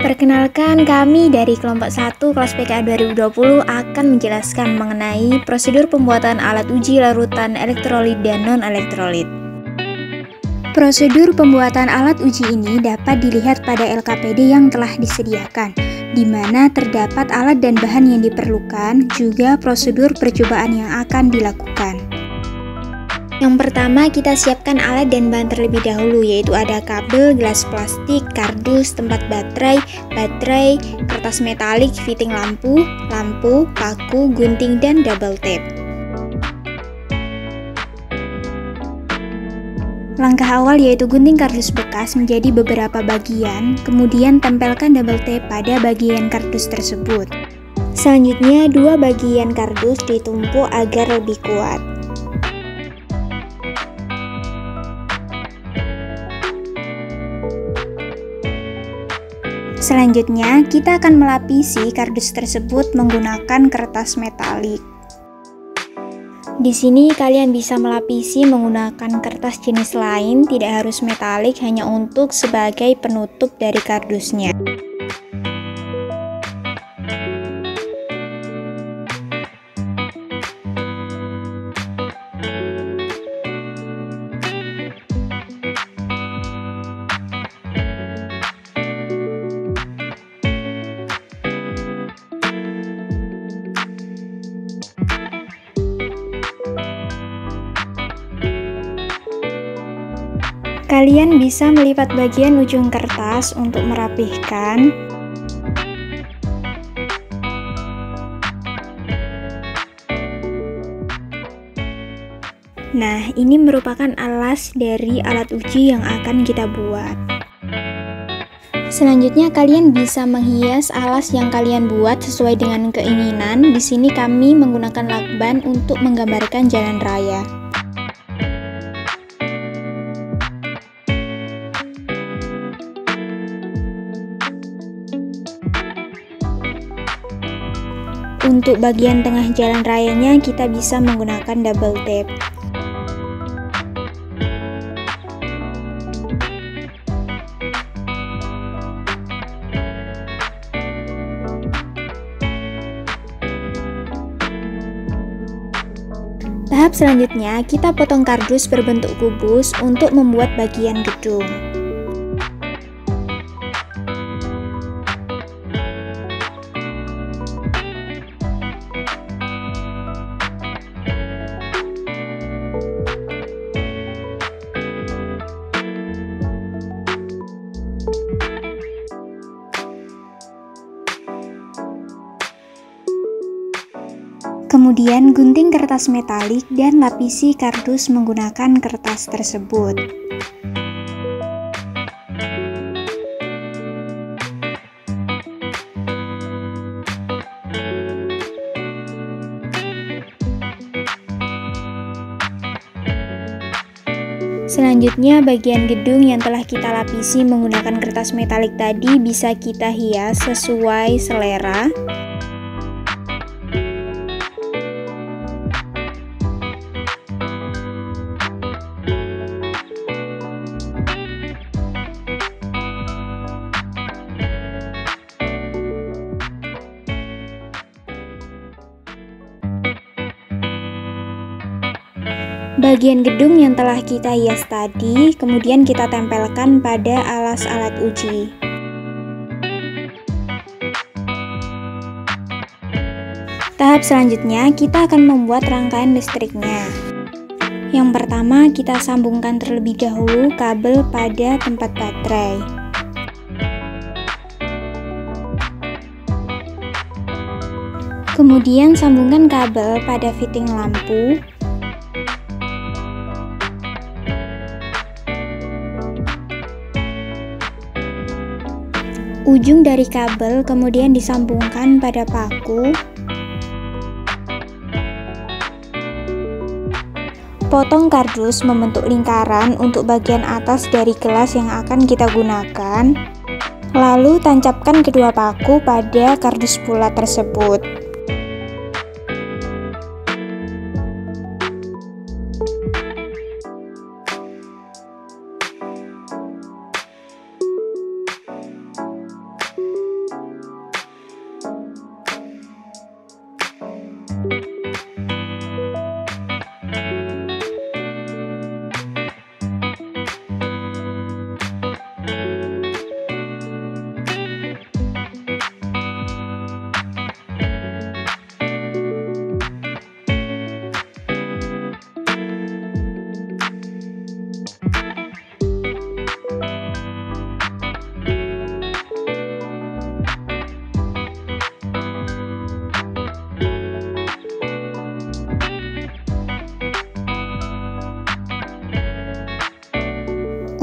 Perkenalkan, kami dari kelompok 1 kelas PKA 2020 akan menjelaskan mengenai prosedur pembuatan alat uji larutan elektrolit dan non-elektrolit. Prosedur pembuatan alat uji ini dapat dilihat pada LKPD yang telah disediakan, di mana terdapat alat dan bahan yang diperlukan, juga prosedur percobaan yang akan dilakukan. Yang pertama, kita siapkan alat dan bahan terlebih dahulu, yaitu ada kabel, gelas plastik, kardus, tempat baterai, kertas metalik, fitting lampu, paku, gunting, dan double tape. Langkah awal yaitu gunting kardus bekas menjadi beberapa bagian, kemudian tempelkan double tape pada bagian kardus tersebut. Selanjutnya, dua bagian kardus ditumpuk agar lebih kuat. Selanjutnya, kita akan melapisi kardus tersebut menggunakan kertas metalik. Di sini kalian bisa melapisi menggunakan kertas jenis lain, tidak harus metalik, hanya untuk sebagai penutup dari kardusnya. Kalian bisa melipat bagian ujung kertas untuk merapihkan. Nah, ini merupakan alas dari alat uji yang akan kita buat. Selanjutnya, kalian bisa menghias alas yang kalian buat sesuai dengan keinginan. Di sini kami menggunakan lakban untuk menggambarkan jalan raya. Untuk bagian tengah jalan rayanya kita bisa menggunakan double tape. Tahap selanjutnya, kita potong kardus berbentuk kubus untuk membuat bagian gedung. Kemudian gunting kertas metalik dan lapisi kardus menggunakan kertas tersebut. Selanjutnya, bagian gedung yang telah kita lapisi menggunakan kertas metalik tadi bisa kita hias sesuai selera. Bagian gedung yang telah kita hias tadi, kemudian kita tempelkan pada alas alat uji. Tahap selanjutnya, kita akan membuat rangkaian listriknya. Yang pertama, kita sambungkan terlebih dahulu kabel pada tempat baterai. Kemudian sambungkan kabel pada fitting lampu. Ujung dari kabel kemudian disambungkan pada paku. Potong kardus membentuk lingkaran untuk bagian atas dari gelas yang akan kita gunakan. Lalu tancapkan kedua paku pada kardus bulat tersebut.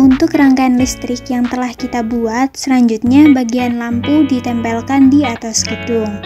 Untuk rangkaian listrik yang telah kita buat, selanjutnya bagian lampu ditempelkan di atas gedung.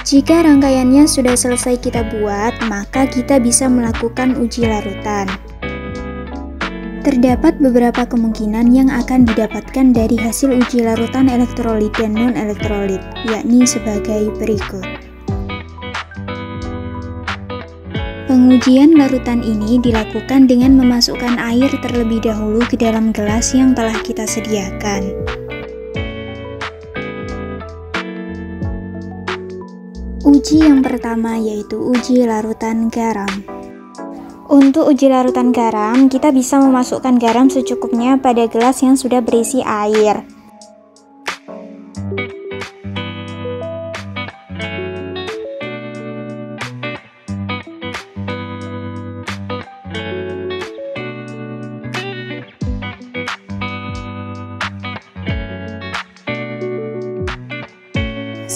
Jika rangkaiannya sudah selesai kita buat, maka kita bisa melakukan uji larutan. Terdapat beberapa kemungkinan yang akan didapatkan dari hasil uji larutan elektrolit dan non-elektrolit, yakni sebagai berikut. Pengujian larutan ini dilakukan dengan memasukkan air terlebih dahulu ke dalam gelas yang telah kita sediakan. Uji yang pertama yaitu uji larutan garam. Untuk uji larutan garam, kita bisa memasukkan garam secukupnya pada gelas yang sudah berisi air.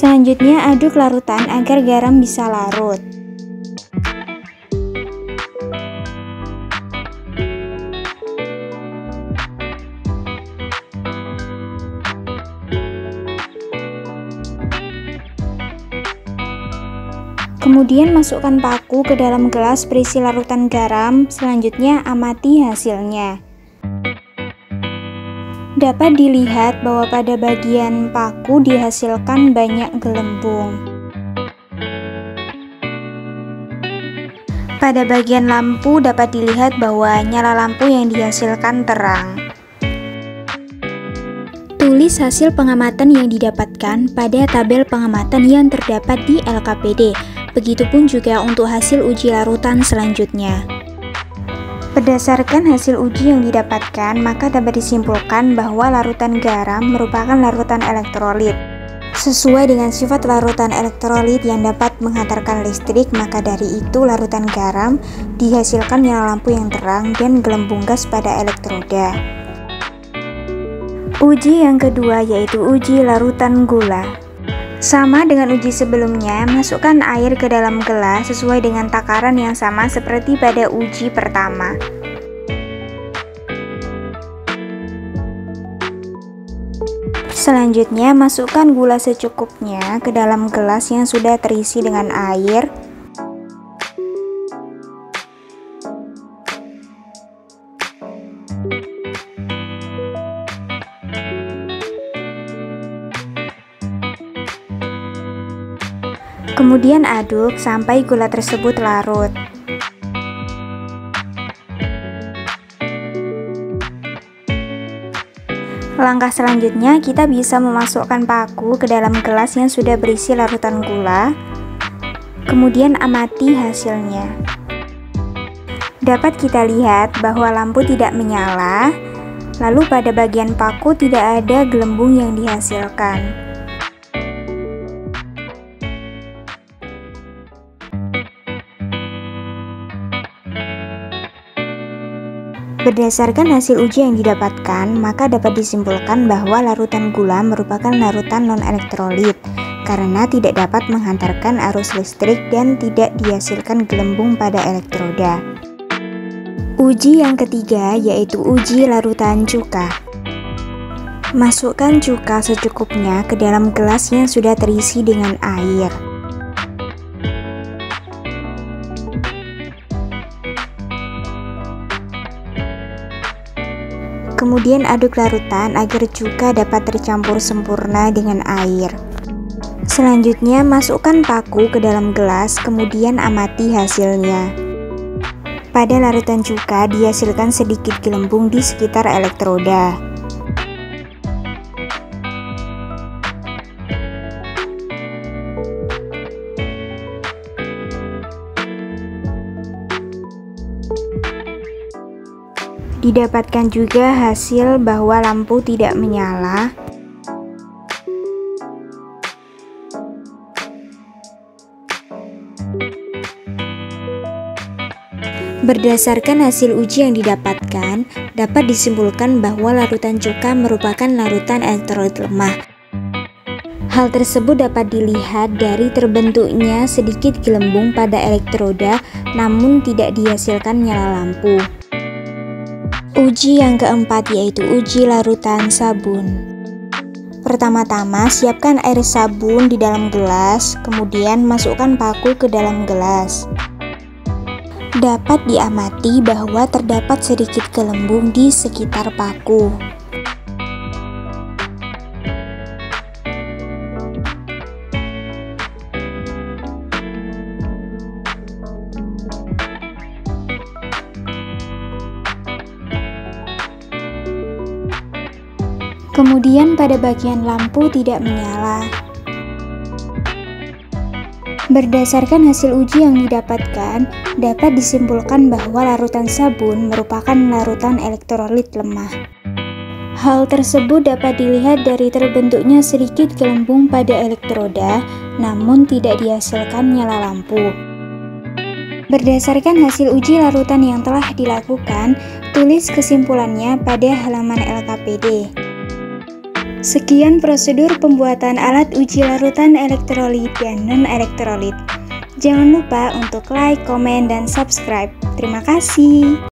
Selanjutnya, aduk larutan agar garam bisa larut. Kemudian masukkan paku ke dalam gelas berisi larutan garam, selanjutnya amati hasilnya. Dapat dilihat bahwa pada bagian paku dihasilkan banyak gelembung. Pada bagian lampu dapat dilihat bahwa nyala lampu yang dihasilkan terang. Tulis hasil pengamatan yang didapatkan pada tabel pengamatan yang terdapat di LKPD. Begitupun juga untuk hasil uji larutan selanjutnya. Berdasarkan hasil uji yang didapatkan, maka dapat disimpulkan bahwa larutan garam merupakan larutan elektrolit. Sesuai dengan sifat larutan elektrolit yang dapat menghantarkan listrik, maka dari itu larutan garam dihasilkan nyala lampu yang terang dan gelembung gas pada elektroda. Uji yang kedua yaitu uji larutan gula. Sama dengan uji sebelumnya, masukkan air ke dalam gelas sesuai dengan takaran yang sama seperti pada uji pertama. Selanjutnya, masukkan gula secukupnya ke dalam gelas yang sudah terisi dengan air. Kemudian aduk sampai gula tersebut larut. Langkah selanjutnya, kita bisa memasukkan paku ke dalam gelas yang sudah berisi larutan gula. Kemudian amati hasilnya. Dapat kita lihat bahwa lampu tidak menyala, lalu pada bagian paku tidak ada gelembung yang dihasilkan. Berdasarkan hasil uji yang didapatkan, maka dapat disimpulkan bahwa larutan gula merupakan larutan non-elektrolit karena tidak dapat menghantarkan arus listrik dan tidak dihasilkan gelembung pada elektroda. Uji yang ketiga yaitu uji larutan cuka. Masukkan cuka secukupnya ke dalam gelas yang sudah terisi dengan air. Kemudian aduk larutan agar cuka dapat tercampur sempurna dengan air. Selanjutnya masukkan paku ke dalam gelas, kemudian amati hasilnya. Pada larutan cuka dihasilkan sedikit gelembung di sekitar elektroda. Didapatkan juga hasil bahwa lampu tidak menyala. Berdasarkan hasil uji yang didapatkan, dapat disimpulkan bahwa larutan cuka merupakan larutan elektrolit lemah. Hal tersebut dapat dilihat dari terbentuknya sedikit gelembung pada elektroda, namun tidak dihasilkan nyala lampu. Uji yang keempat yaitu uji larutan sabun. Pertama-tama, siapkan air sabun di dalam gelas, kemudian masukkan paku ke dalam gelas. Dapat diamati bahwa terdapat sedikit gelembung di sekitar paku. Kemudian pada bagian lampu tidak menyala. Berdasarkan hasil uji yang didapatkan, dapat disimpulkan bahwa larutan sabun merupakan larutan elektrolit lemah. Hal tersebut dapat dilihat dari terbentuknya sedikit gelembung pada elektroda, namun tidak dihasilkan nyala lampu. Berdasarkan hasil uji larutan yang telah dilakukan, tulis kesimpulannya pada halaman LKPD. Sekian prosedur pembuatan alat uji larutan elektrolit dan non-elektrolit. Jangan lupa untuk like, komen, dan subscribe. Terima kasih.